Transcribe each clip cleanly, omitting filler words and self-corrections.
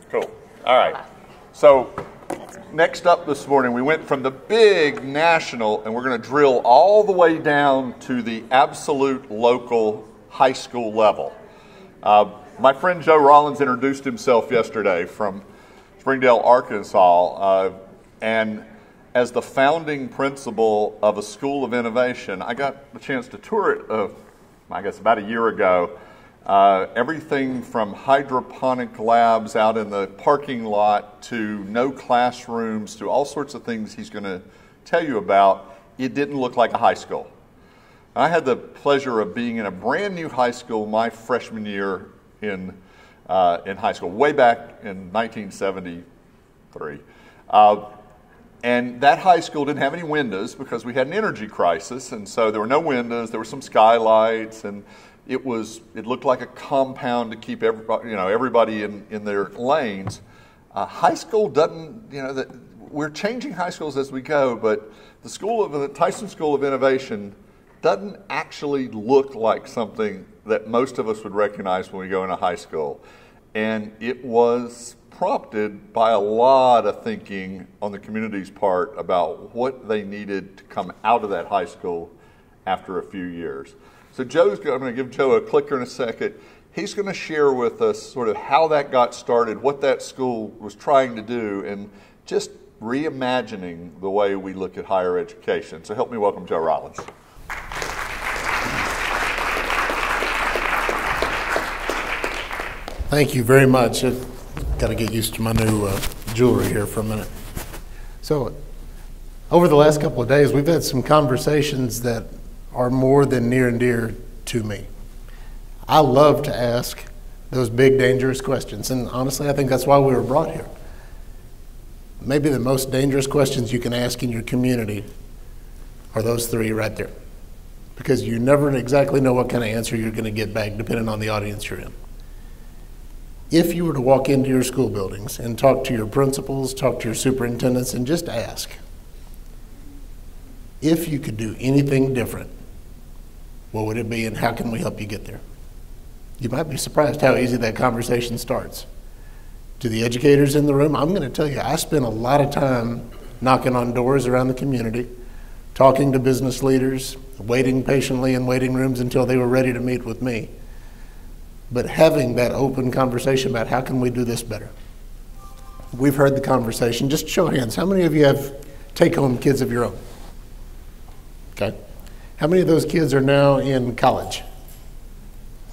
Cool. All right. So next up this morning, we went from the big national, and we're going to drill all the way down to the absolute local high school level. My friend Joe Rollins introduced himself yesterday from Springdale, Arkansas, and as the founding principal of a school of innovation, I got the chance to tour it, I guess about a year ago. Everything from hydroponic labs out in the parking lot to no classrooms to all sorts of things he's going to tell you about. It didn't look like a high school. I had the pleasure of being in a brand new high school my freshman year in high school, way back in 1973. And that high school didn't have any windows because we had an energy crisis, and so there were no windows. There were some skylights, and it looked like a compound to keep everybody in their lanes. High school doesn't, we're changing high schools as we go, but the Tyson School of Innovation doesn't actually look like something that most of us would recognize when we go into high school. And it was prompted by a lot of thinking on the community's part about what they needed to come out of that high school after a few years. So I'm going to give Joe a clicker in a second. He's going to share with us sort of how that got started, what that school was trying to do, and just reimagining the way we look at higher education. So help me welcome Joe Rollins. Thank you very much. Got to get used to my new jewelry here for a minute. So over the last couple of days, we've had some conversations that are more than near and dear to me. I love to ask those big, dangerous questions, and honestly, I think that's why we were brought here. Maybe the most dangerous questions you can ask in your community are those three right there, because you never exactly know what kind of answer you're going to get back depending on the audience you're in. If you were to walk into your school buildings and talk to your principals, talk to your superintendents, and just ask, if you could do anything different, what would it be and how can we help you get there? You might be surprised how easy that conversation starts. To the educators in the room, I'm going to tell you, I spent a lot of time knocking on doors around the community, talking to business leaders, waiting patiently in waiting rooms until they were ready to meet with me. But having that open conversation about how can we do this better. We've heard the conversation. Just show of hands. How many of you have take-home kids of your own? Okay. How many of those kids are now in college?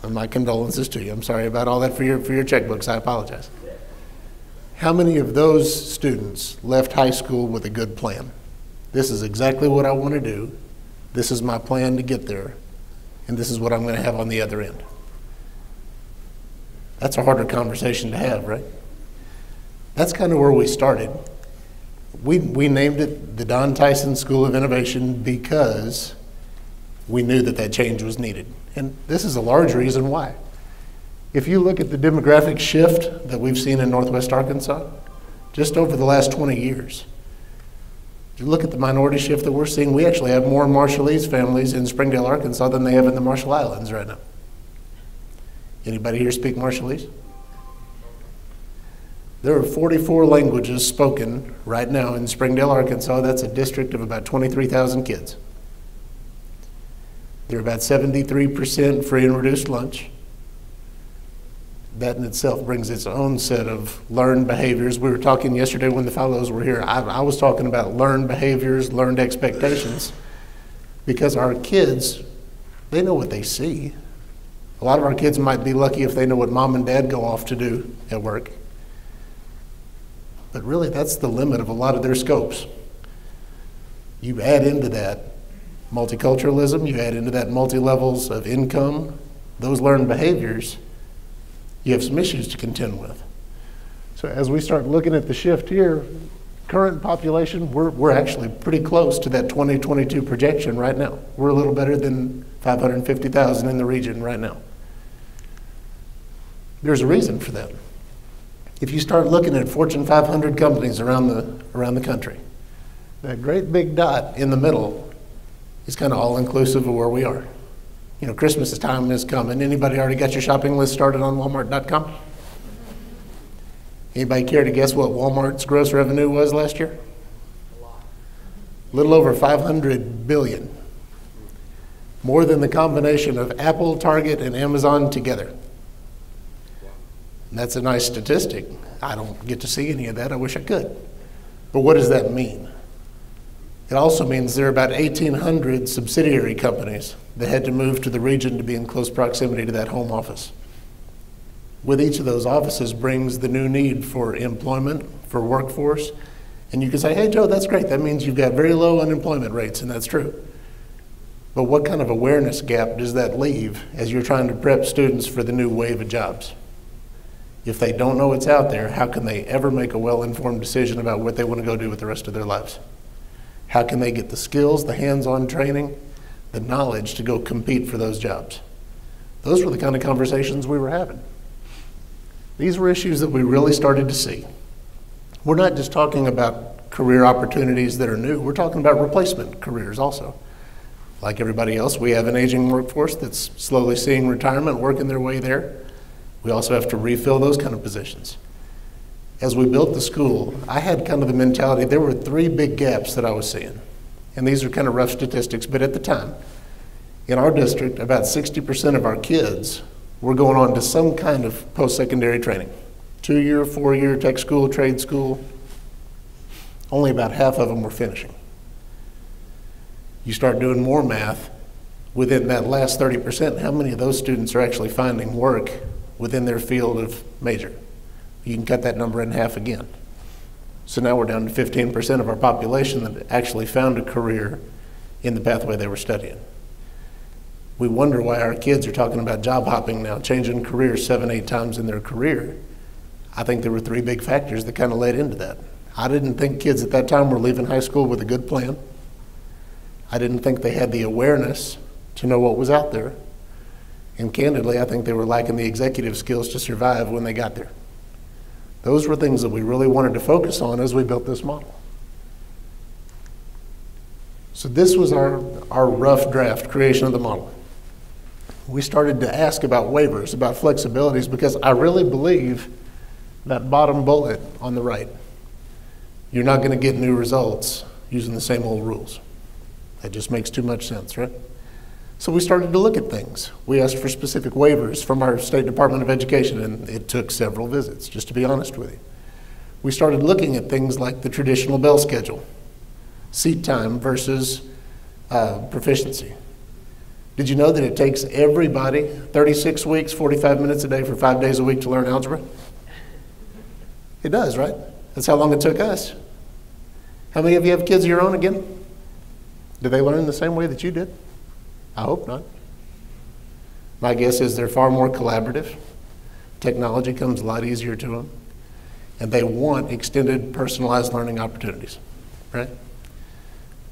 And my condolences to you. I'm sorry about all that for your checkbooks. I apologize. How many of those students left high school with a good plan? This is exactly what I want to do. This is my plan to get there. And this is what I'm going to have on the other end. That's a harder conversation to have, right? That's kind of where we started. We named it the Don Tyson School of Innovation because we knew that change was needed. And this is a large reason why. If you look at the demographic shift that we've seen in Northwest Arkansas, just over the last 20 years, if you look at the minority shift that we're seeing, we actually have more Marshallese families in Springdale, Arkansas than they have in the Marshall Islands right now. Anybody here speak Marshallese? There are 44 languages spoken right now in Springdale, Arkansas. That's a district of about 23,000 kids. They're about 73% free and reduced lunch. That in itself brings its own set of learned behaviors. We were talking yesterday when the fellows were here. I was talking about learned behaviors, learned expectations, because our kids, they know what they see. A lot of our kids might be lucky if they know what mom and dad go off to do at work. But really, that's the limit of a lot of their scopes. You add into that multiculturalism, you add into that multi-levels of income, those learned behaviors, you have some issues to contend with. So as we start looking at the shift here, current population, we're actually pretty close to that 2022 projection right now. We're a little better than 550,000 in the region right now. There's a reason for that. If you start looking at Fortune 500 companies around the country, that great big dot in the middle is kind of all-inclusive of where we are. You know, Christmas time is coming. Anybody already got your shopping list started on Walmart.com? Anybody care to guess what Walmart's gross revenue was last year? A little over 500 billion. More than the combination of Apple, Target, and Amazon together. And that's a nice statistic. I don't get to see any of that. I wish I could. But what does that mean? It also means there are about 1,800 subsidiary companies that had to move to the region to be in close proximity to that home office. With each of those offices brings the new need for employment, for workforce. And you can say, hey, Joe, that's great. That means you've got very low unemployment rates, and that's true. But what kind of awareness gap does that leave as you're trying to prep students for the new wave of jobs? If they don't know what's out there, how can they ever make a well-informed decision about what they want to go do with the rest of their lives? How can they get the skills, the hands-on training, the knowledge to go compete for those jobs? Those were the kind of conversations we were having. These were issues that we really started to see. We're not just talking about career opportunities that are new, we're talking about replacement careers also. Like everybody else, we have an aging workforce that's slowly seeing retirement, working their way there. We also have to refill those kind of positions. As we built the school, I had kind of the mentality, there were 3 big gaps that I was seeing. And these are kind of rough statistics, but at the time, in our district, about 60% of our kids were going on to some kind of post-secondary training. 2-year, 4-year tech school, trade school. Only about half of them were finishing. You start doing more math, within that last 30%, how many of those students are actually finding work within their field of major? You can cut that number in half again. So now we're down to 15% of our population that actually found a career in the pathway they were studying. We wonder why our kids are talking about job hopping now, changing careers 7, 8 times in their career. I think there were 3 big factors that kind of led into that. I didn't think kids at that time were leaving high school with a good plan. I didn't think they had the awareness to know what was out there. And candidly, I think they were lacking the executive skills to survive when they got there. Those were things that we really wanted to focus on as we built this model. So this was our rough draft creation of the model. We started to ask about waivers, about flexibilities, because I really believe that bottom bullet on the right, you're not going to get new results using the same old rules. That just makes too much sense, right? So we started to look at things. We asked for specific waivers from our State Department of Education, and it took several visits, just to be honest with you. We started looking at things like the traditional bell schedule, seat time versus proficiency. Did you know that it takes everybody 36 weeks, 45 minutes a day for 5 days a week to learn algebra? It does, right? That's how long it took us. How many of you have kids of your own again? Do they learn the same way that you did? I hope not. My guess is they're far more collaborative. Technology comes a lot easier to them. And they want extended personalized learning opportunities, right?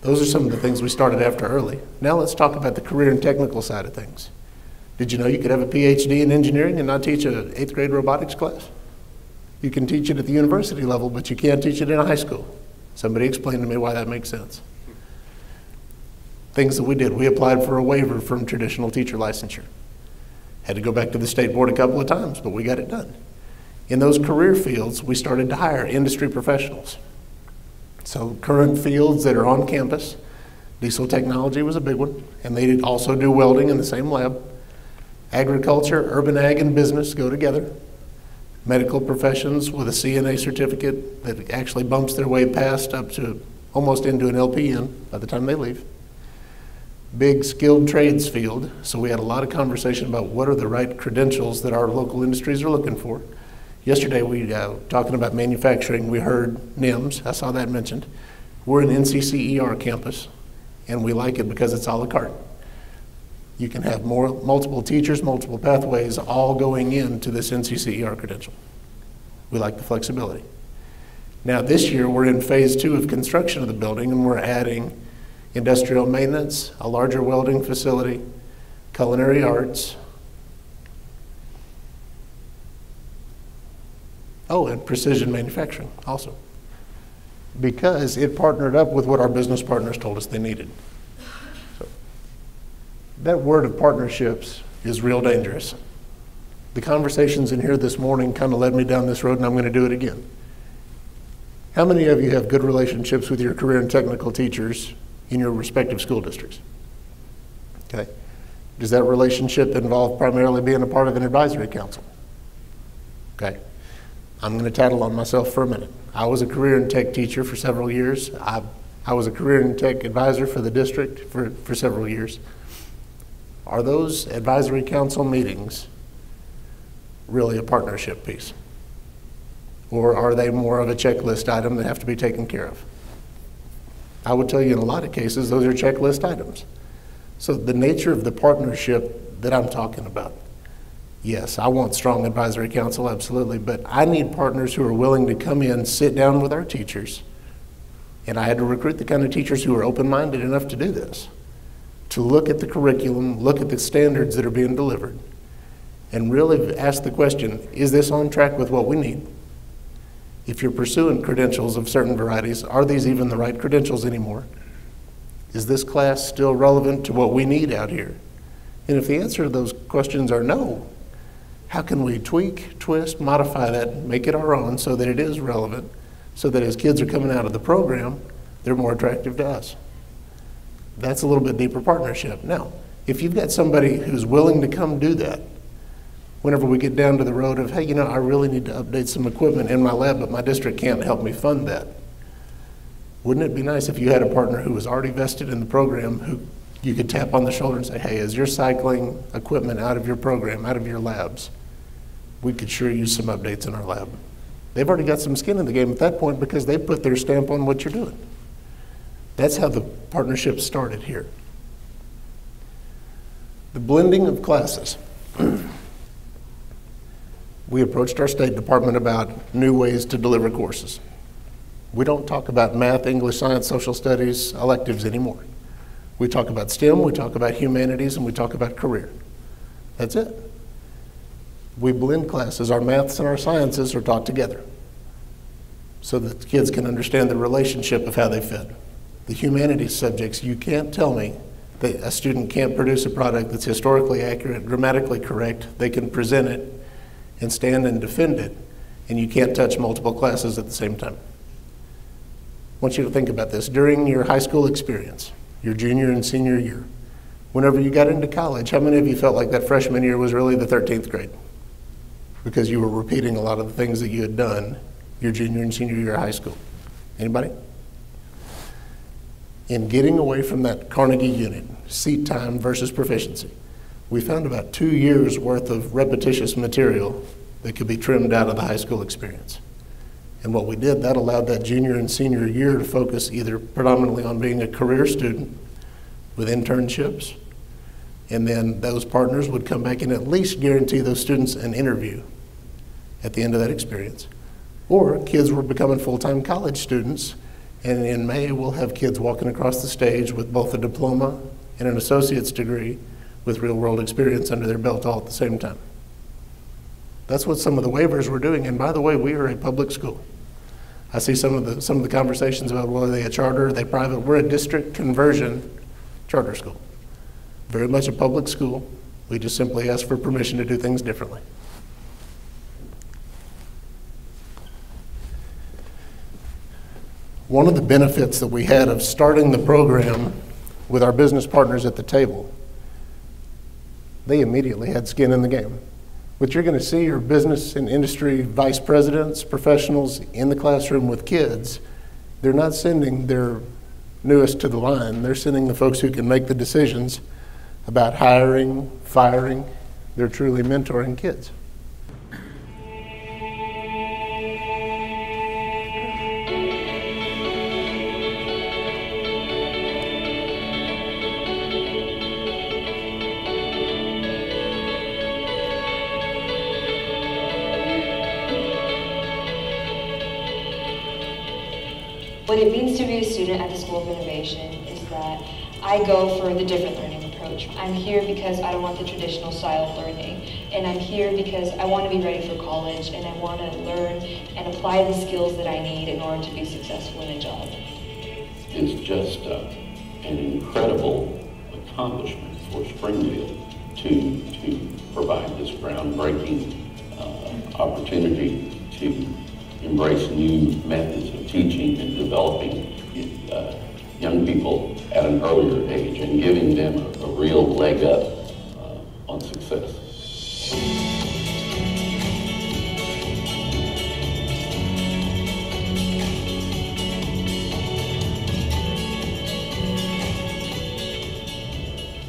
Those are some of the things we started after early. Now let's talk about the career and technical side of things. Did you know you could have a PhD in engineering and not teach an 8th grade robotics class? You can teach it at the university level, but you can't teach it in a high school. Somebody explain to me why that makes sense. Things that we did, we applied for a waiver from traditional teacher licensure. Had to go back to the state board a couple of times, but we got it done. In those career fields, we started to hire industry professionals. So current fields that are on campus, diesel technology was a big one, and they also do welding in the same lab. Agriculture, urban ag, and business go together. Medical professions with a CNA certificate that actually bumps their way past up to almost into an LPN by the time they leave. Big skilled trades field, so we had a lot of conversation about what are the right credentials that our local industries are looking for. Yesterday, we talking about manufacturing, we heard NIMS, I saw that mentioned. We're an NCCER campus, and we like it because it's a la carte. You can have multiple teachers, multiple pathways, all going into this NCCER credential. We like the flexibility. Now this year, we're in phase 2 of construction of the building, and we're adding industrial maintenance, a larger welding facility, culinary arts, and precision manufacturing also, because it partnered up with what our business partners told us they needed. So, that word of partnerships is real dangerous. The conversations in here this morning kind of led me down this road, and I'm going to do it again. How many of you have good relationships with your career and technical teachers in your respective school districts? Okay. Does that relationship involve primarily being a part of an advisory council? Okay. I'm going to tattle on myself for a minute. I was a career and tech teacher for several years. I was a career and tech advisor for the district for several years. Are those advisory council meetings really a partnership piece? Or are they more of a checklist item that have to be taken care of? I would tell you in a lot of cases, those are checklist items. So the nature of the partnership that I'm talking about, yes, I want strong advisory council, absolutely, but I need partners who are willing to come in, sit down with our teachers, and I had to recruit the kind of teachers who are open-minded enough to do this, to look at the curriculum, look at the standards that are being delivered, and really ask the question, is this on track with what we need? If you're pursuing credentials of certain varieties, are these even the right credentials anymore? Is this class still relevant to what we need out here? And if the answer to those questions are no, how can we tweak, twist, modify that, make it our own so that it is relevant, so that as kids are coming out of the program, they're more attractive to us? That's a little bit deeper partnership. Now, if you've got somebody who's willing to come do that, whenever we get down to the road of, hey, you know, I really need to update some equipment in my lab, but my district can't help me fund that. Wouldn't it be nice if you had a partner who was already vested in the program who you could tap on the shoulder and say, hey, as you're cycling equipment out of your program, out of your labs, we could sure use some updates in our lab. They've already got some skin in the game at that point because they put their stamp on what you're doing. That's how the partnership started here. The blending of classes. We approached our State Department about new ways to deliver courses. We don't talk about math, English, science, social studies, electives anymore. We talk about STEM, we talk about humanities, and we talk about career. That's it. We blend classes. Our maths and our sciences are taught together so that kids can understand the relationship of how they fit. The humanities subjects, you can't tell me that a student can't produce a product that's historically accurate, grammatically correct, they can present it and stand and defend it, and you can't touch multiple classes at the same time. I want you to think about this. During your high school experience, your junior and senior year, whenever you got into college, how many of you felt like that freshman year was really the 13th grade? Because you were repeating a lot of the things that you had done your junior and senior year of high school. Anybody? In getting away from that Carnegie unit, seat time versus proficiency, we found about 2 years worth of repetitious material that could be trimmed out of the high school experience. And what we did, that allowed that junior and senior year to focus either predominantly on being a career student with internships, and then those partners would come back and at least guarantee those students an interview at the end of that experience. Or kids were becoming full-time college students, and in May we'll have kids walking across the stage with both a diploma and an associate's degree with real-world experience under their belt all at the same time. That's what some of the waivers were doing, and by the way, we are a public school. I see some of the conversations about, well, are they a charter, are they private? We're a district conversion charter school. Very much a public school. We just simply ask for permission to do things differently. One of the benefits that we had of starting the program with our business partners at the table, they immediately had skin in the game. What you're going to see are business and industry vice presidents, professionals in the classroom with kids. They're not sending their newest to the line. They're sending the folks who can make the decisions about hiring, firing. They're truly mentoring kids. What it means to be a student at the School of Innovation is that I go for the different learning approach. I'm here because I don't want the traditional style of learning, and I'm here because I want to be ready for college, and I want to learn and apply the skills that I need in order to be successful in a job. It's just an incredible accomplishment for Springfield to provide this groundbreaking opportunity to embrace new methods of teaching and developing young people at an earlier age and giving them a real leg up on success.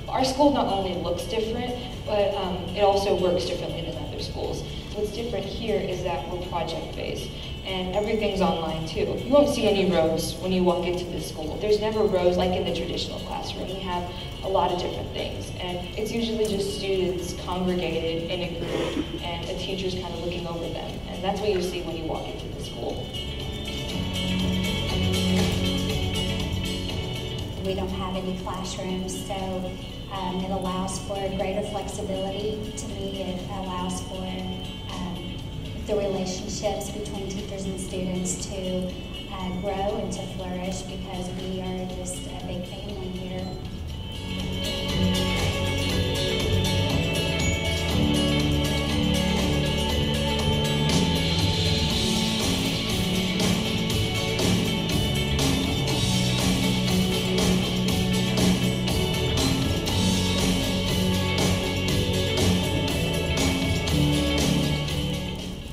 Our school not only looks different, but it also works differently than other schools. What's different here is that we're project-based, and everything's online too. You won't see any rows when you walk into this school. There's never rows like in the traditional classroom. We have a lot of different things, and it's usually just students congregated in a group, and a teacher's kind of looking over them, and that's what you see when you walk into the school. We don't have any classrooms, so it allows for greater flexibility. To me, it allows for the relationships between teachers and students to grow and to flourish, because we are just a big family here.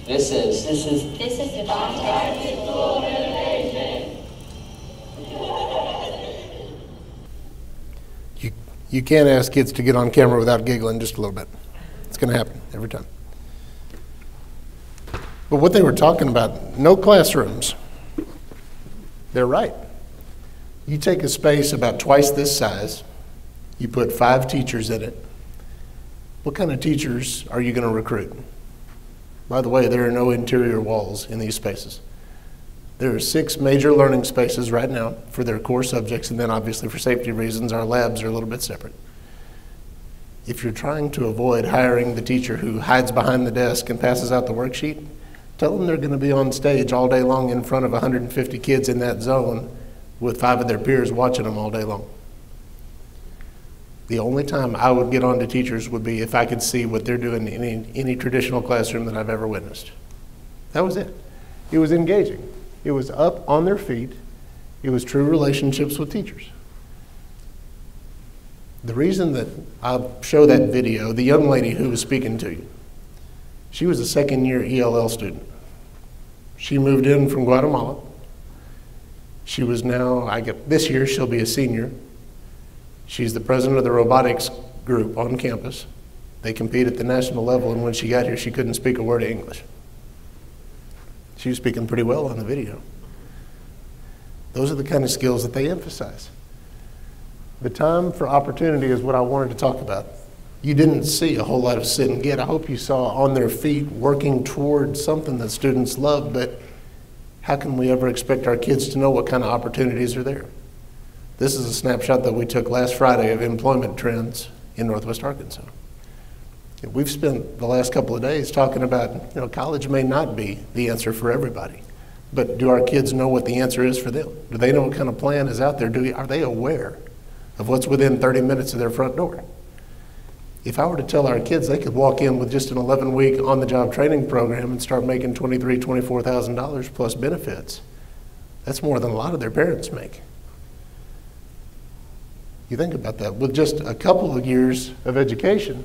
This is Devontae. You can't ask kids to get on camera without giggling just a little bit. It's going to happen every time. But what they were talking about, no classrooms. They're right. You take a space about twice this size, you put 5 teachers in it. What kind of teachers are you going to recruit? By the way, there are no interior walls in these spaces. There are 6 major learning spaces right now for their core subjects, and then obviously for safety reasons, our labs are a little bit separate. If you're trying to avoid hiring the teacher who hides behind the desk and passes out the worksheet, tell them they're going to be on stage all day long in front of 150 kids in that zone with 5 of their peers watching them all day long. The only time I would get on to teachers would be if I could see what they're doing in any traditional classroom that I've ever witnessed. That was it. It was engaging. It was up on their feet. It was true relationships with teachers. The reason that I'll show that video, the young lady who was speaking to you, she was a second-year ELL student. She moved in from Guatemala. She was now, this year she'll be a senior. She's the president of the robotics group on campus. They compete at the national level, and when she got here, she couldn't speak a word of English. She was speaking pretty well on the video. Those are the kind of skills that they emphasize. The time for opportunity is what I wanted to talk about. You didn't see a whole lot of sit and get. I hope you saw on their feet working towards something that students love, but how can we ever expect our kids to know what kind of opportunities are there? This is a snapshot that we took last Friday of employment trends in Northwest Arkansas. We've spent the last couple of days talking about, college may not be the answer for everybody, but do our kids know what the answer is for them? Do they know what kind of plan is out there? Are they aware of what's within 30 minutes of their front door? If I were to tell our kids they could walk in with just an 11-week on-the-job training program and start making $23,000, $24,000 plus benefits, that's more than a lot of their parents make. You think about that. With just a couple of years of education,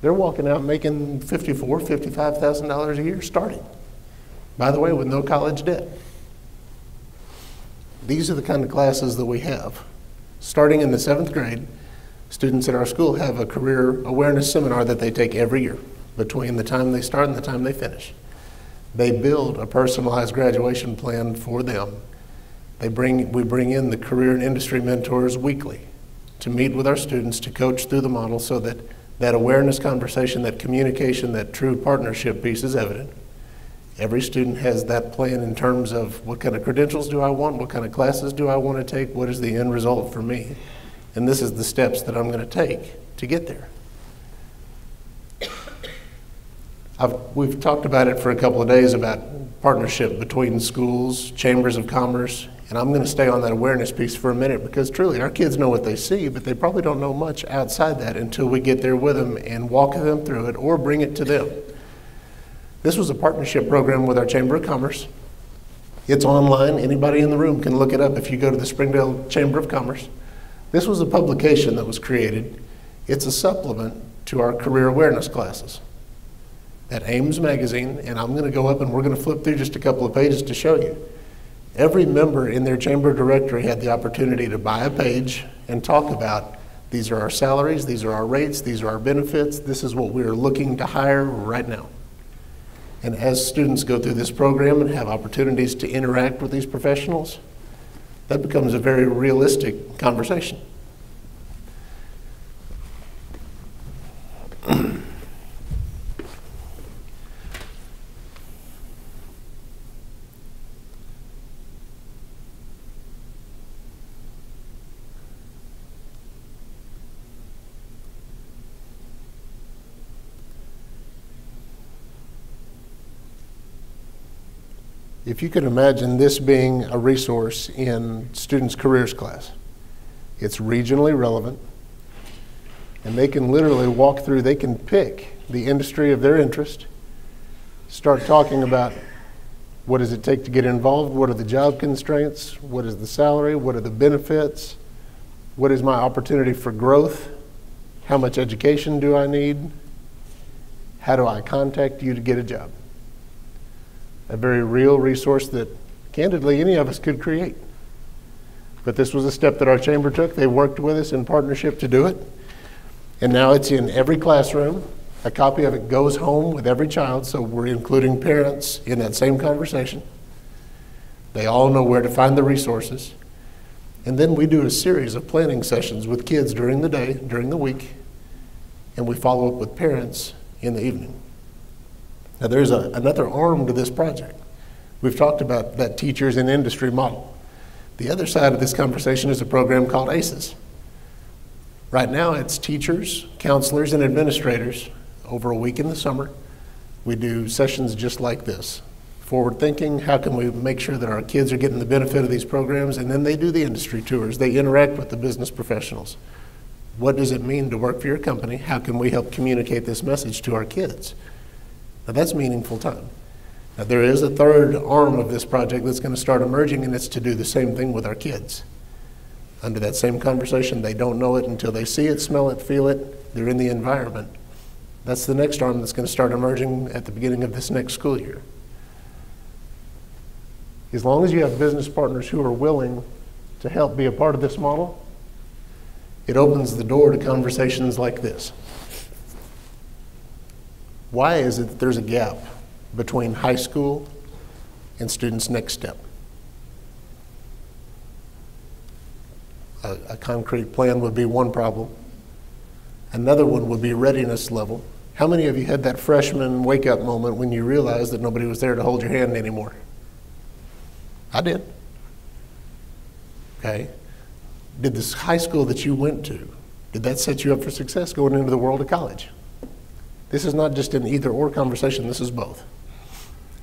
they're walking out making $54,000, $55,000 a year starting. By the way, with no college debt. These are the kind of classes that we have. Starting in the 7th grade, students at our school have a career awareness seminar that they take every year between the time they start and the time they finish. They build a personalized graduation plan for them. We bring in the career and industry mentors weekly to meet with our students to coach through the model so that that awareness conversation, that communication, that true partnership piece is evident. Every student has that plan in terms of what kind of credentials do I want, what kind of classes do I want to take, what is the end result for me, and this is the steps that I'm going to take to get there. We've talked about it for a couple of days about partnership between schools, chambers of commerce, and I'm going to stay on that awareness piece for a minute because truly our kids know what they see, but they probably don't know much outside that until we get there with them and walk them through it or bring it to them. This was a partnership program with our Chamber of Commerce. It's online. Anybody in the room can look it up if you go to the Springdale Chamber of Commerce. This was a publication that was created. It's a supplement to our career awareness classes at Ames Magazine, and I'm going to go up and we're going to flip through just a couple of pages to show you. Every member in their chamber directory had the opportunity to buy a page and talk about these are our salaries, these are our rates, these are our benefits, this is what we're looking to hire right now. And as students go through this program and have opportunities to interact with these professionals, that becomes a very realistic conversation. If you could imagine this being a resource in students' careers class, it's regionally relevant, and they can literally walk through, they can pick the industry of their interest, start talking about what does it take to get involved, what are the job constraints, what is the salary, what are the benefits, what is my opportunity for growth, how much education do I need, how do I contact you to get a job. A very real resource that, candidly, any of us could create. But this was a step that our chamber took. They worked with us in partnership to do it. And now it's in every classroom. A copy of it goes home with every child, so we're including parents in that same conversation. They all know where to find the resources. And then we do a series of planning sessions with kids during the day, during the week, and we follow up with parents in the evening. Now there's another arm to this project. We've talked about that teachers in industry model. The other side of this conversation is a program called ACES. Right now it's teachers, counselors, and administrators over a week in the summer. We do sessions just like this. Forward thinking, how can we make sure that our kids are getting the benefit of these programs, and then they do the industry tours. They interact with the business professionals. What does it mean to work for your company? How can we help communicate this message to our kids? Now that's meaningful time. Now there is a third arm of this project that's going to start emerging, and it's to do the same thing with our kids. Under that same conversation, they don't know it until they see it, smell it, feel it, they're in the environment. That's the next arm that's going to start emerging at the beginning of this next school year. As long as you have business partners who are willing to help be a part of this model, it opens the door to conversations like this. Why is it that there's a gap between high school and students' next step? A concrete plan would be one problem. Another one would be readiness level. How many of you had that freshman wake-up moment when you realized that nobody was there to hold your hand anymore? I did. Okay. Did this high school that you went to, did that set you up for success going into the world of college? This is not just an either-or conversation, this is both.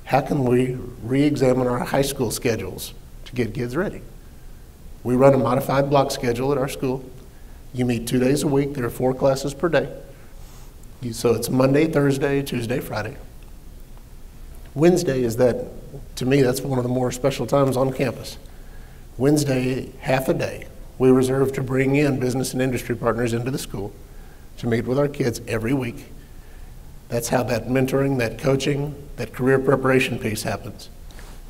How can we re-examine our high school schedules to get kids ready? We run a modified block schedule at our school. You meet 2 days a week, there are 4 classes per day. So it's Monday, Thursday, Tuesday, Friday. Wednesday is that, to me, that's one of the more special times on campus. Wednesday, half a day, we reserve to bring in business and industry partners into the school to meet with our kids every week. That's how that mentoring, that coaching, that career preparation piece happens.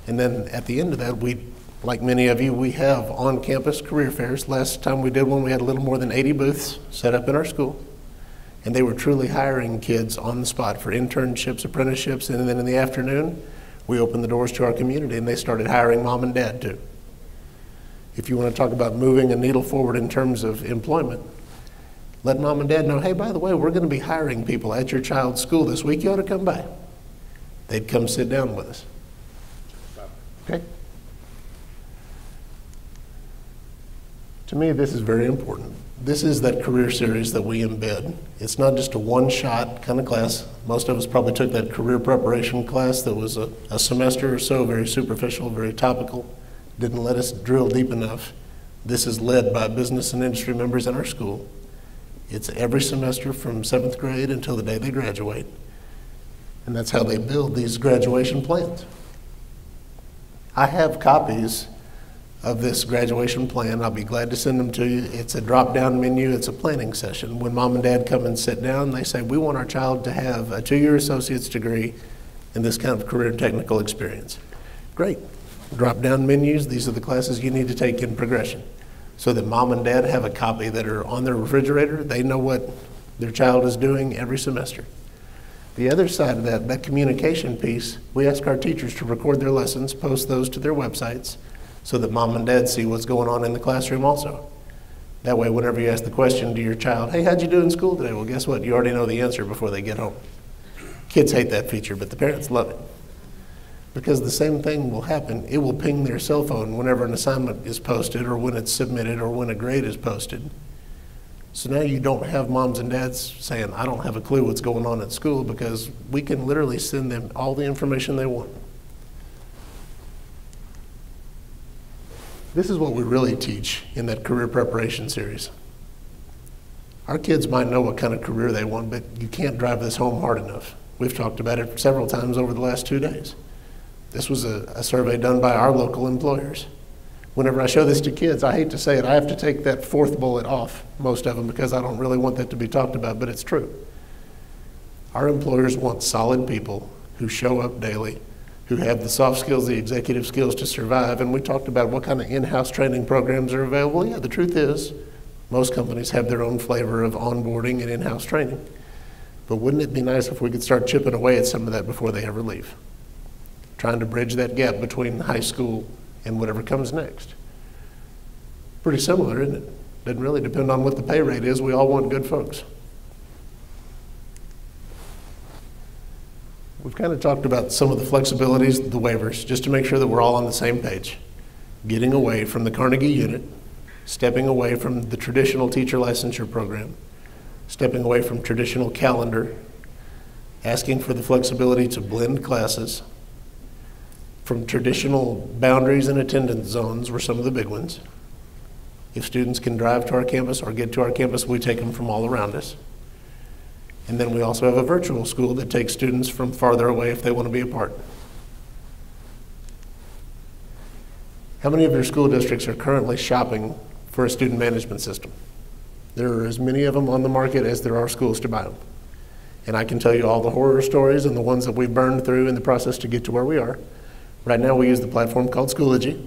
And then at the end of that, we, like many of you, we have on-campus career fairs. Last time we did one, we had a little more than 80 booths set up in our school. And they were truly hiring kids on the spot for internships, apprenticeships, and then in the afternoon, we opened the doors to our community and they started hiring mom and dad too. If you want to talk about moving a needle forward in terms of employment, let mom and dad know, hey, by the way, we're going to be hiring people at your child's school this week. You ought to come by. They'd come sit down with us. Okay? To me, this is very important. This is that career series that we embed. It's not just a one-shot kind of class. Most of us probably took that career preparation class that was a semester or so, very superficial, very topical, didn't let us drill deep enough. This is led by business and industry members in our school. It's every semester from 7th grade until the day they graduate. And that's how they build these graduation plans. I have copies of this graduation plan. I'll be glad to send them to you. It's a drop-down menu. It's a planning session. When mom and dad come and sit down, they say, we want our child to have a 2-year associate's degree in this kind of career technical experience. Great. Drop-down menus, these are the classes you need to take in progression. So that mom and dad have a copy that are on their refrigerator. They know what their child is doing every semester. The other side of that communication piece, we ask our teachers to record their lessons, post those to their websites, so that mom and dad see what's going on in the classroom also. That way, whenever you ask the question to your child, hey, how'd you do in school today? Well, guess what? You already know the answer before they get home. Kids hate that feature, but the parents love it. Because the same thing will happen. It will ping their cell phone whenever an assignment is posted or when it's submitted or when a grade is posted. So now you don't have moms and dads saying, I don't have a clue what's going on at school, because we can literally send them all the information they want. This is what we really teach in that career preparation series. Our kids might know what kind of career they want, but you can't drive this home hard enough. We've talked about it several times over the last 2 days. This was a survey done by our local employers. Whenever I show this to kids, I hate to say it, I have to take that 4th bullet off, most of them, because I don't really want that to be talked about, but it's true. Our employers want solid people who show up daily, who have the soft skills, the executive skills to survive. And we talked about what kind of in-house training programs are available. Yeah, the truth is, most companies have their own flavor of onboarding and in-house training. But wouldn't it be nice if we could start chipping away at some of that before they ever leave? Trying to bridge that gap between high school and whatever comes next. Pretty similar, isn't it? Doesn't really depend on what the pay rate is. We all want good folks. We've kind of talked about some of the flexibilities, the waivers, just to make sure that we're all on the same page. Getting away from the Carnegie unit, stepping away from the traditional teacher licensure program, stepping away from traditional calendar, asking for the flexibility to blend classes, from traditional boundaries and attendance zones were some of the big ones. If students can drive to our campus or get to our campus, we take them from all around us. And then we also have a virtual school that takes students from farther away if they want to be a part. How many of your school districts are currently shopping for a student management system? There are as many of them on the market as there are schools to buy them. And I can tell you all the horror stories and the ones that we've burned through in the process to get to where we are. Right now we use the platform called Schoology.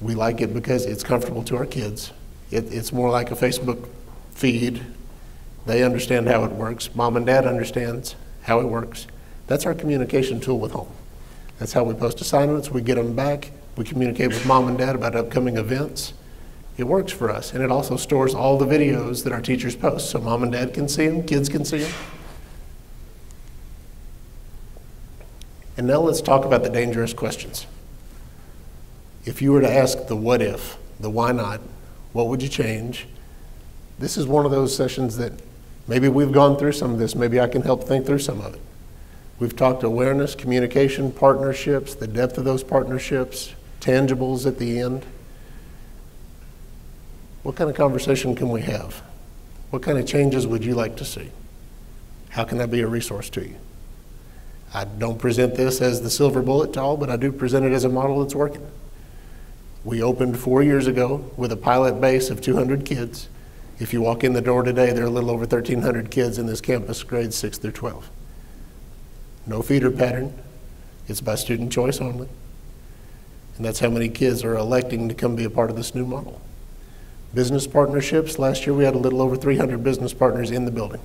We like it because it's comfortable to our kids. It's more like a Facebook feed. They understand how it works. Mom and dad understands how it works. That's our communication tool with home. That's how we post assignments. We get them back. We communicate with mom and dad about upcoming events. It works for us. And it also stores all the videos that our teachers post, so mom and dad can see them, kids can see them. And now let's talk about the dangerous questions. If you were to ask the what if, the why not, what would you change? This is one of those sessions that maybe we've gone through some of this. Maybe I can help think through some of it. We've talked awareness, communication, partnerships, the depth of those partnerships, tangibles at the end. What kind of conversation can we have? What kind of changes would you like to see? How can I be a resource to you? I don't present this as the silver bullet to all, but I do present it as a model that's working. We opened 4 years ago with a pilot base of 200 kids. If you walk in the door today, there are a little over 1,300 kids in this campus, grades 6 through 12. No feeder pattern. It's by student choice only. And that's how many kids are electing to come be a part of this new model. Business partnerships, last year we had a little over 300 business partners in the building.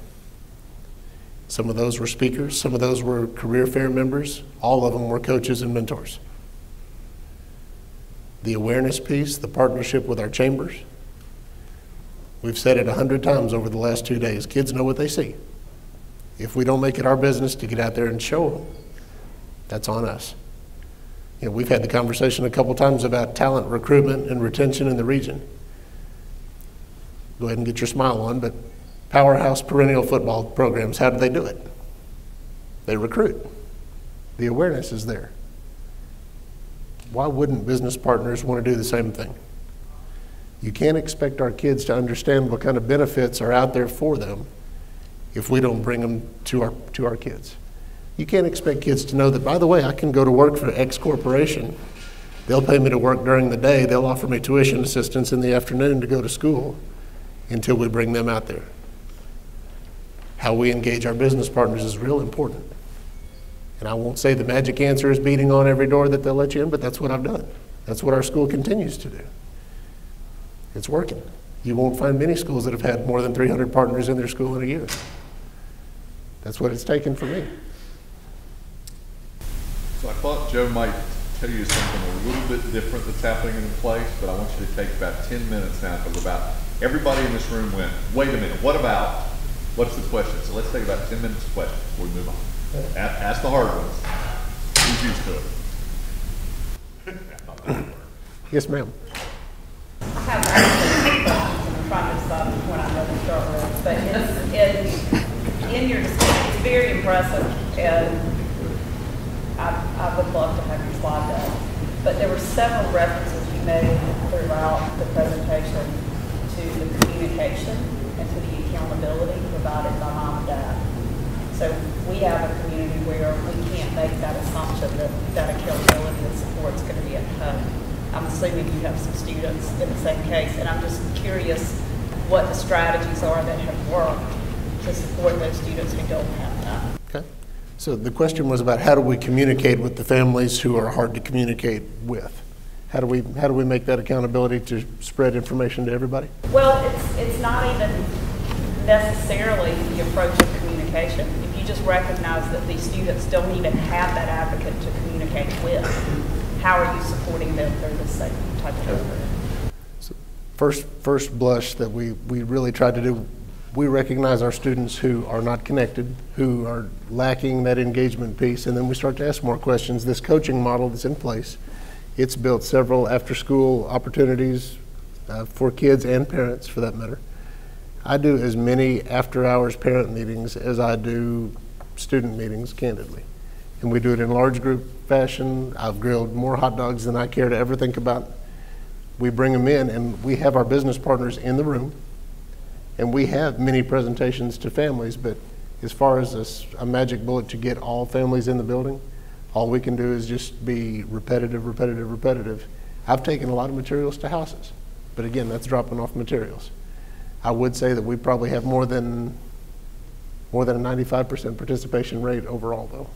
Some of those were speakers, some of those were career fair members, all of them were coaches and mentors. The awareness piece, the partnership with our chambers. We've said it 100 times over the last 2 days. Kids know what they see. If we don't make it our business to get out there and show them, that's on us. You know, we've had the conversation a couple times about talent recruitment and retention in the region. go ahead and get your smile on, but powerhouse perennial football programs, how do they do it? They recruit. The awareness is there. Why wouldn't business partners want to do the same thing? You can't expect our kids to understand what kind of benefits are out there for them if we don't bring them to our kids. You can't expect kids to know that, by the way, I can go to work for X corporation. They'll pay me to work during the day. They'll offer me tuition assistance in the afternoon to go to school until we bring them out there. How we engage our business partners is real important. And I won't say the magic answer is beating on every door that they'll let you in, but that's what I've done. That's what our school continues to do. It's working. You won't find many schools that have had more than 300 partners in their school in a year. That's what it's taken for me. So I thought Joe might tell you something a little bit different that's happening in place, but I want you to take about 10 minutes now, because about everybody in this room went, wait a minute, what about? What's the question? So let's take about 10 minutes of questions before we move on. Ask the hard ones. Who's used to it? Yes, ma'am. I have actually questions, and I'm trying to decide which one I'm going to start with. But in your discussion, it's very impressive, and I would love to have your slide deck. But there were several references you made throughout the presentation to the communication and to the accountability provided by mom and dad. So we have a community where we can't make that assumption that accountability and support is going to be at home. I'm assuming you have some students in the same case, and I'm just curious what the strategies are that have worked to support those students who don't have that. Okay. So the question was about how do we communicate with the families who are hard to communicate with? How do we make that accountability to spread information to everybody? Well, it's not even necessarily the approach of communication. If you just recognize that these students don't even have that advocate to communicate with, how are you supporting them through the same type of program? So first blush that we really tried to do, we recognize our students who are not connected, who are lacking that engagement piece, and then we start to ask more questions. This coaching model that's in place, it's built several after-school opportunities for kids and parents, for that matter. I do as many after-hours parent meetings as I do student meetings, candidly. And we do it in large group fashion. I've grilled more hot dogs than I care to ever think about. We bring them in, and we have our business partners in the room, and we have many presentations to families, but as far as a magic bullet to get all families in the building, all we can do is just be repetitive. I've taken a lot of materials to houses, but again, that's dropping off materials. I would say that we probably have more than a 95% participation rate overall, though.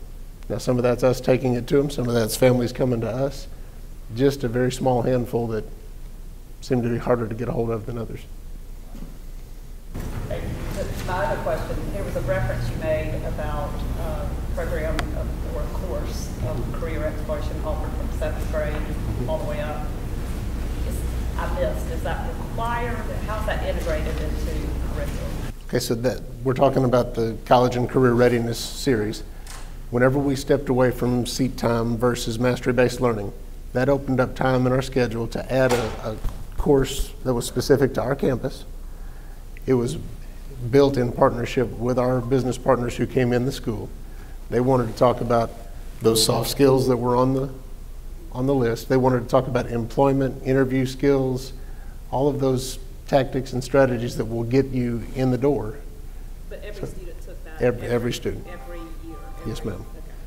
Now, some of that's us taking it to them, some of that's families coming to us. Just a very small handful that seem to be harder to get a hold of than others. My other question, there was a reference you made about a program or a course of career exploration offered from 7th grade all the way up. I missed, is that required? How's that integrated into curriculum? Okay, so that we're talking about the College and Career Readiness series. Whenever we stepped away from seat time versus mastery-based learning, that opened up time in our schedule to add a course that was specific to our campus. It was built in partnership with our business partners who came in the school. They wanted to talk about those soft skills that were on the list. They wanted to talk about employment, interview skills, all of those tactics and strategies that will get you in the door. But every student took that? Every student. Every year? Yes, ma'am.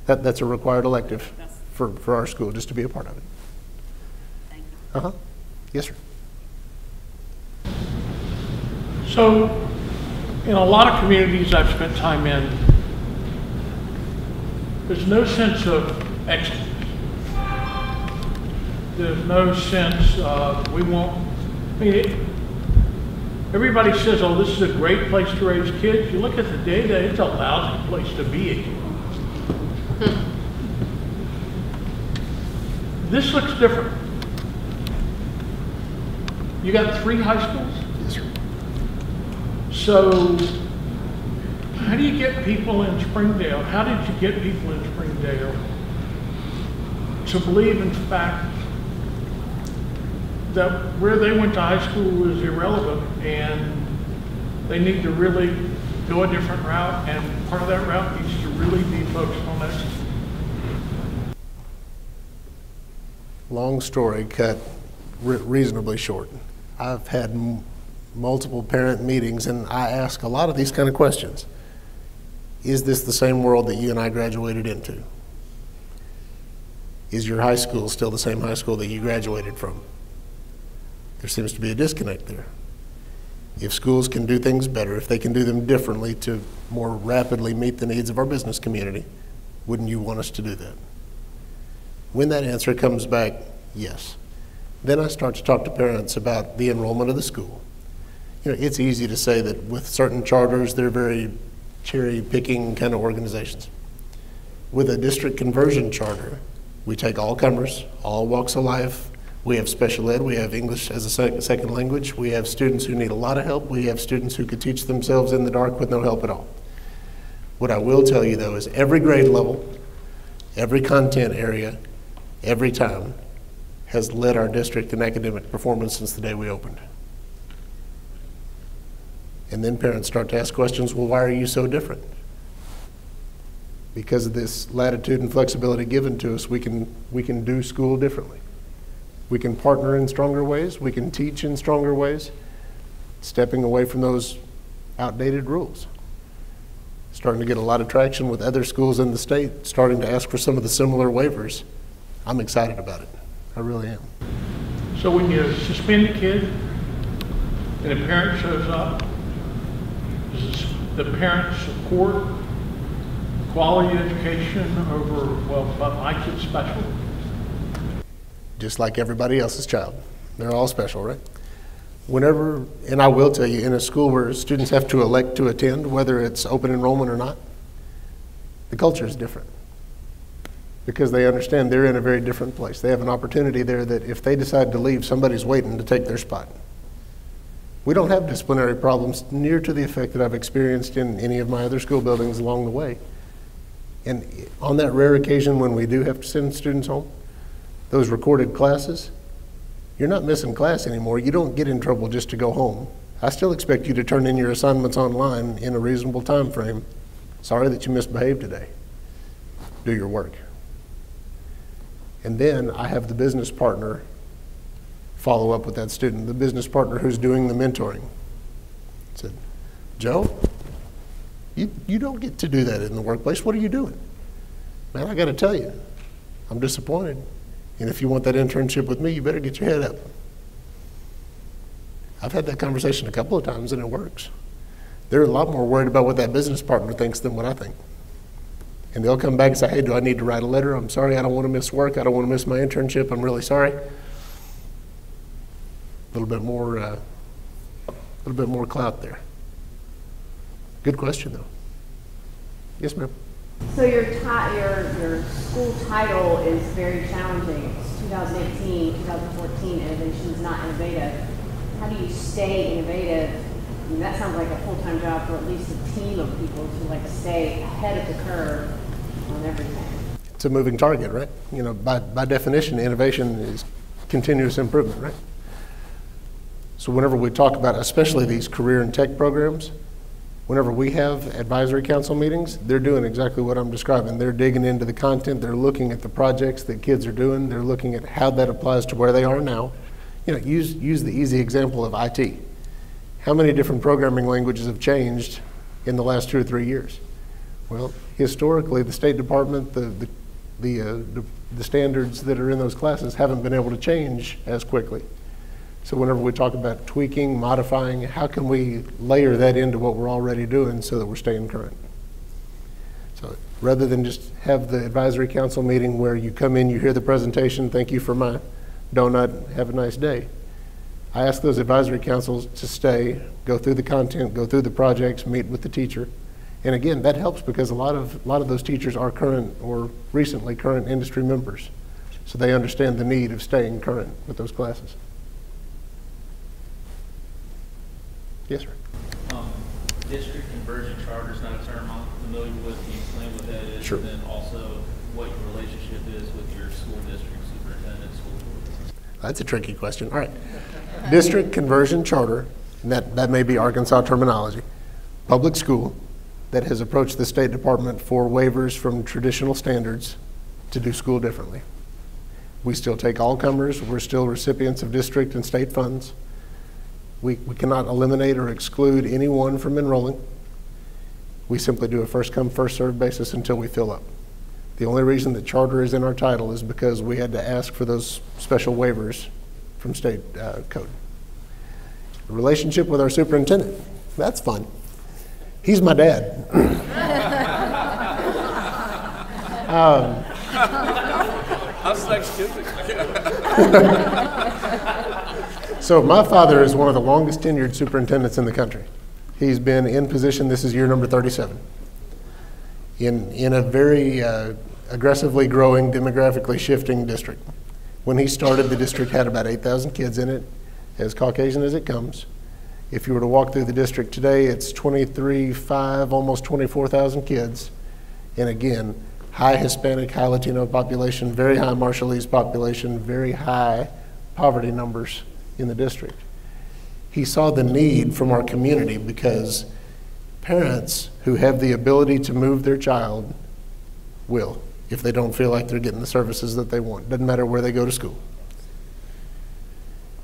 Okay. That's a required elective for our school, just to be a part of it. Thank you. Yes, sir. So, in a lot of communities I've spent time in, there's no sense of excellence. There's no sense of, everybody says, oh, this is a great place to raise kids. You look at the data, it's a lousy place to be. This looks different. You got 3 high schools? Yes, sir. So, how do you get people in Springdale? How did you get people in Springdale to believe, in fact, that where they went to high school was irrelevant and they need to really go a different route, and part of that route needs to really be focused on that. Long story cut reasonably short. I've had multiple parent meetings, and I ask a lot of these kind of questions. Is this the same world that you and I graduated into? Is your high school still the same high school that you graduated from? There seems to be a disconnect there. If schools can do things better, if they can do them differently to more rapidly meet the needs of our business community, wouldn't you want us to do that? When that answer comes back, yes, then I start to talk to parents about the enrollment of the school. You know, it's easy to say that with certain charters, they're very cherry-picking kind of organizations. With a district conversion charter, we take all comers, all walks of life. We have special ed, we have English as a second language, we have students who need a lot of help, we have students who could teach themselves in the dark with no help at all. What I will tell you though is every grade level, every content area, every time has led our district in academic performance since the day we opened. And then parents start to ask questions, well, why are you so different? Because of this latitude and flexibility given to us, we can do school differently. We can partner in stronger ways, we can teach in stronger ways, stepping away from those outdated rules. Starting to get a lot of traction with other schools in the state, starting to ask for some of the similar waivers. I'm excited about it, I really am. So when you suspend a kid and a parent shows up, does the parent support quality education over, well, what makes it special? Just like everybody else's child. They're all special, right? Whenever, and I will tell you, in a school where students have to elect to attend, whether it's open enrollment or not, the culture is different. Because they understand they're in a very different place. They have an opportunity there that if they decide to leave, somebody's waiting to take their spot. We don't have disciplinary problems near to the effect that I've experienced in any of my other school buildings along the way. And on that rare occasion when we do have to send students home, those recorded classes, you're not missing class anymore. You don't get in trouble just to go home. I still expect you to turn in your assignments online in a reasonable time frame. Sorry that you misbehaved today. Do your work. And then I have the business partner follow up with that student, the business partner who's doing the mentoring. I said, Joe, you don't get to do that in the workplace. What are you doing? Man, I got to tell you, I'm disappointed. And if you want that internship with me, you better get your head up. I've had that conversation a couple of times and it works. They're a lot more worried about what that business partner thinks than what I think. And they'll come back and say, hey, do I need to write a letter? I'm sorry, I don't want to miss work. I don't want to miss my internship. I'm really sorry. A little bit more clout there. Good question, though. Yes, ma'am. So your school title is very challenging. It's 2018, 2014, innovation is not innovative. How do you stay innovative? I mean, that sounds like a full-time job for at least a team of people to stay ahead of the curve on everything. It's a moving target, right? You know, by definition, innovation is continuous improvement, right? So whenever we talk about, especially these career and tech programs, whenever we have advisory council meetings, they're doing exactly what I'm describing. They're digging into the content, they're looking at the projects that kids are doing, they're looking at how that applies to where they are now. You know, use the easy example of IT. How many different programming languages have changed in the last 2 or 3 years? Well, historically, the State Department, the standards that are in those classes haven't been able to change as quickly. So whenever we talk about tweaking, modifying, how can we layer that into what we're already doing so that we're staying current? So rather than just have the advisory council meeting where you come in, you hear the presentation, thank you for my donut, have a nice day. I ask those advisory councils to stay, go through the content, go through the projects, meet with the teacher. And again, that helps because a lot of those teachers are current or recently current industry members. So they understand the need of staying current with those classes. Yes, sir. District conversion charter is not a term I'm familiar with. Can you explain what that is? Sure. And then also what your relationship is with your school district superintendent, school board? That's a tricky question. All right. District conversion charter and that may be Arkansas terminology, public school that has approached the State Department for waivers from traditional standards to do school differently. We still take all comers. We're still recipients of district and state funds. We cannot eliminate or exclude anyone from enrolling. We simply do a first come, first served basis until we fill up. The only reason that charter is in our title is because we had to ask for those special waivers from state code. The relationship with our superintendent, that's fun. He's my dad. How's Thanksgiving? So my father is one of the longest tenured superintendents in the country. He's been in position, this is year number 37. In a very aggressively growing, demographically shifting district. When he started, the district had about 8,000 kids in it, as Caucasian as it comes. If you were to walk through the district today, it's 23,500, almost 24,000 kids. And again, high Hispanic, high Latino population, very high Marshallese population, very high poverty numbers in the district. He saw the need from our community because parents who have the ability to move their child will, if they don't feel like they're getting the services that they want. Doesn't matter where they go to school.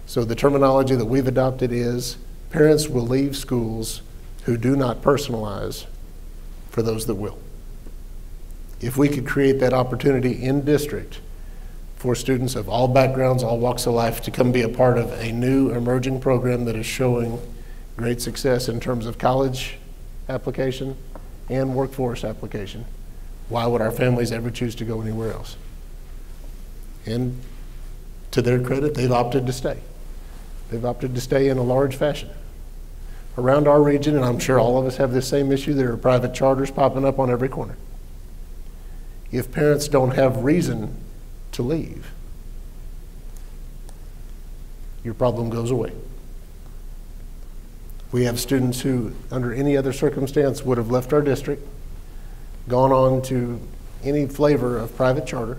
So the terminology that we've adopted is parents will leave schools who do not personalize for those that will. If we could create that opportunity in district for students of all backgrounds, all walks of life to come be a part of a new emerging program that is showing great success in terms of college application and workforce application, why would our families ever choose to go anywhere else? And to their credit, they've opted to stay. They've opted to stay in a large fashion. Around our region, and I'm sure all of us have this same issue, there are private charters popping up on every corner. If parents don't have reason to leave, your problem goes away. We have students who, under any other circumstance, would have left our district, gone on to any flavor of private charter.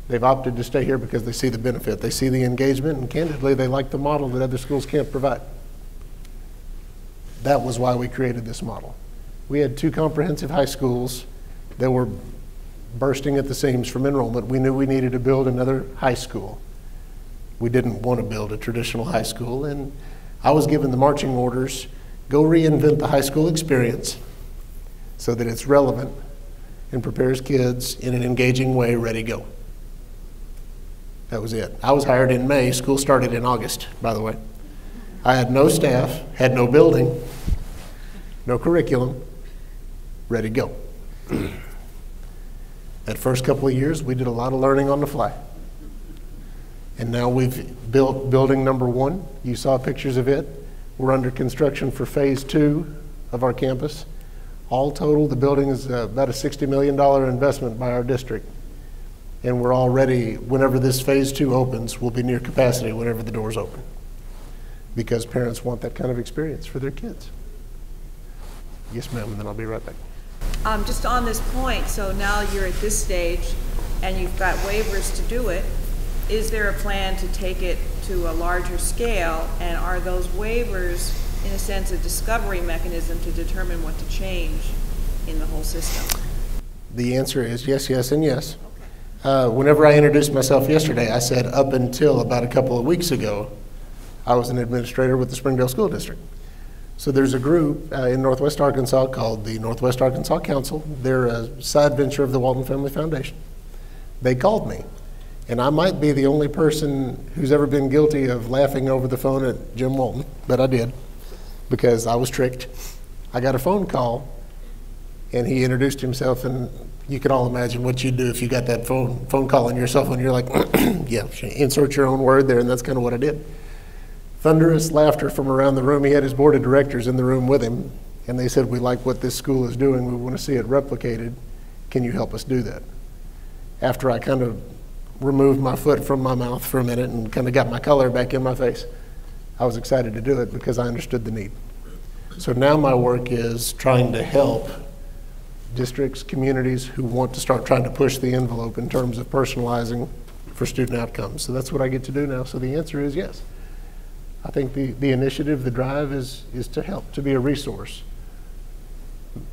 They've opted to stay here because they see the benefit. They see the engagement, and candidly, they like the model that other schools can't provide. That was why we created this model. We had 2 comprehensive high schools that were bursting at the seams from enrollment. We knew we needed to build another high school. We didn't want to build a traditional high school, and I was given the marching orders, go reinvent the high school experience so that it's relevant and prepares kids in an engaging way, ready, go. That was it. I was hired in May. School started in August, by the way. I had no staff, had no building, no curriculum, ready, go. That first couple of years, we did a lot of learning on the fly. And now we've built building number 1. You saw pictures of it. We're under construction for phase 2 of our campus. All total, the building is about a $60 million investment by our district. And we're already, whenever this phase 2 opens, we'll be near capacity whenever the doors open. Because parents want that kind of experience for their kids. Yes, ma'am, and then I'll be right back. Just on this point, so now you're at this stage and you've got waivers to do it. Is there a plan to take it to a larger scale, and are those waivers, in a sense, a discovery mechanism to determine what to change in the whole system? The answer is yes, yes, and yes. Whenever I introduced myself yesterday, I said up until about a couple of weeks ago, I was an administrator with the Springdale School District. So there's a group in Northwest Arkansas called the Northwest Arkansas Council. They're a side venture of the Walton Family Foundation. They called me, and I might be the only person who's ever been guilty of laughing over the phone at Jim Walton, but I did, because I was tricked. I got a phone call, and he introduced himself, and you can all imagine what you'd do if you got that phone call on your cell phone. You're like, yeah, insert your own word there, and that's kind of what I did. Thunderous laughter from around the room. He had his board of directors in the room with him, and they said, we like what this school is doing. We want to see it replicated. Can you help us do that? After I kind of removed my foot from my mouth for a minute and kind of got my color back in my face, I was excited to do it because I understood the need. So now my work is trying to help districts, communities who want to start trying to push the envelope in terms of personalizing for student outcomes. So that's what I get to do now. So the answer is yes. I think the initiative, the drive is to help, to be a resource.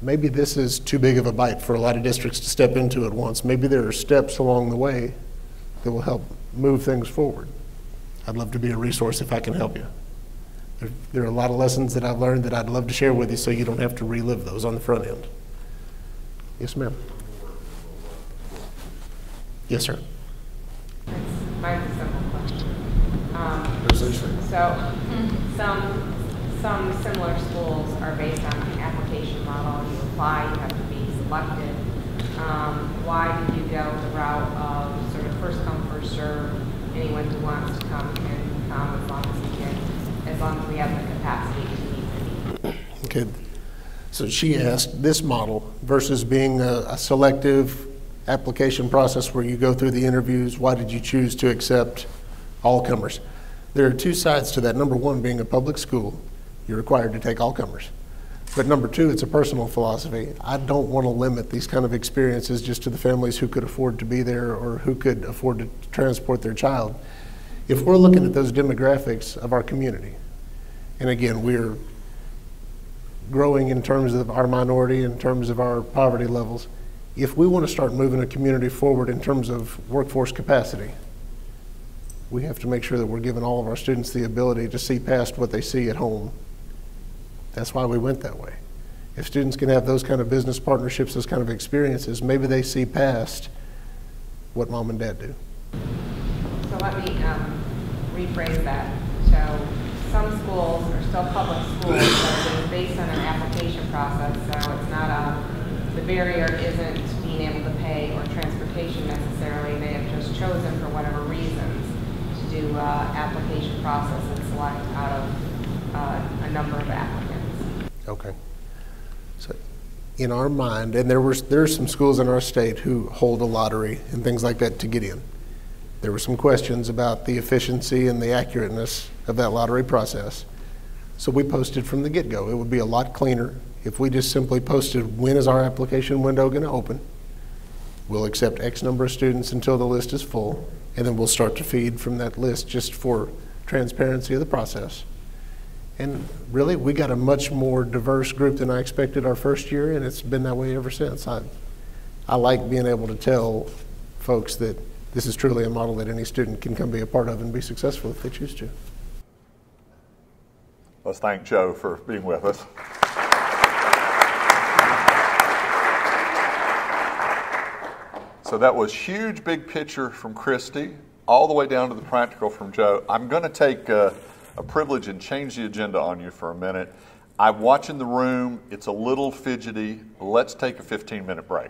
Maybe this is too big of a bite for a lot of districts to step into at once. Maybe there are steps along the way that will help move things forward. I'd love to be a resource if I can help you. There are a lot of lessons that I've learned that I'd love to share with you so you don't have to relive those on the front end. Yes, ma'am. Yes, sir. Mine's a simple question. Some similar schools are based on an application model. You apply, you have to be selected. Why did you go the route of sort of first come, first serve? Anyone who wants to come can come as long as he can, as long as we have the capacity to meet. Okay. So she asked this model versus being a selective application process where you go through the interviews. Why did you choose to accept all comers? There are two sides to that. Number one, being a public school, you're required to take all comers. But number two, it's a personal philosophy. I don't want to limit these kind of experiences just to the families who could afford to be there or who could afford to transport their child. If we're looking at those demographics of our community, and again, we're growing in terms of our minority, in terms of our poverty levels, if we want to start moving a community forward in terms of workforce capacity, we have to make sure that we're giving all of our students the ability to see past what they see at home. That's why we went that way. If students can have those kind of business partnerships, those kind of experiences, maybe they see past what mom and dad do. So let me rephrase that. So some schools are still public schools, but it's based on an application process, so it's not the barrier isn't being able to pay or transportation necessarily. They have just chosen for whatever reasons to do application process and select out of a number of applicants. Okay. So in our mind, and there's some schools in our state who hold a lottery and things like that to get in. There were some questions about the efficiency and the accurateness of that lottery process. So we posted from the get-go. It would be a lot cleaner if we just simply posted, when is our application window going to open? We'll accept X number of students until the list is full, and then we'll start to feed from that list just for transparency of the process. And really, we got a much more diverse group than I expected our first year, and it's been that way ever since. I like being able to tell folks that this is truly a model that any student can come be a part of and be successful if they choose to. Let's thank Joe for being with us. So that was huge, big picture from Christy, all the way down to the practical from Joe. I'm going to take a privilege and change the agenda on you for a minute. I'm watching the room. It's a little fidgety. Let's take a 15-minute break.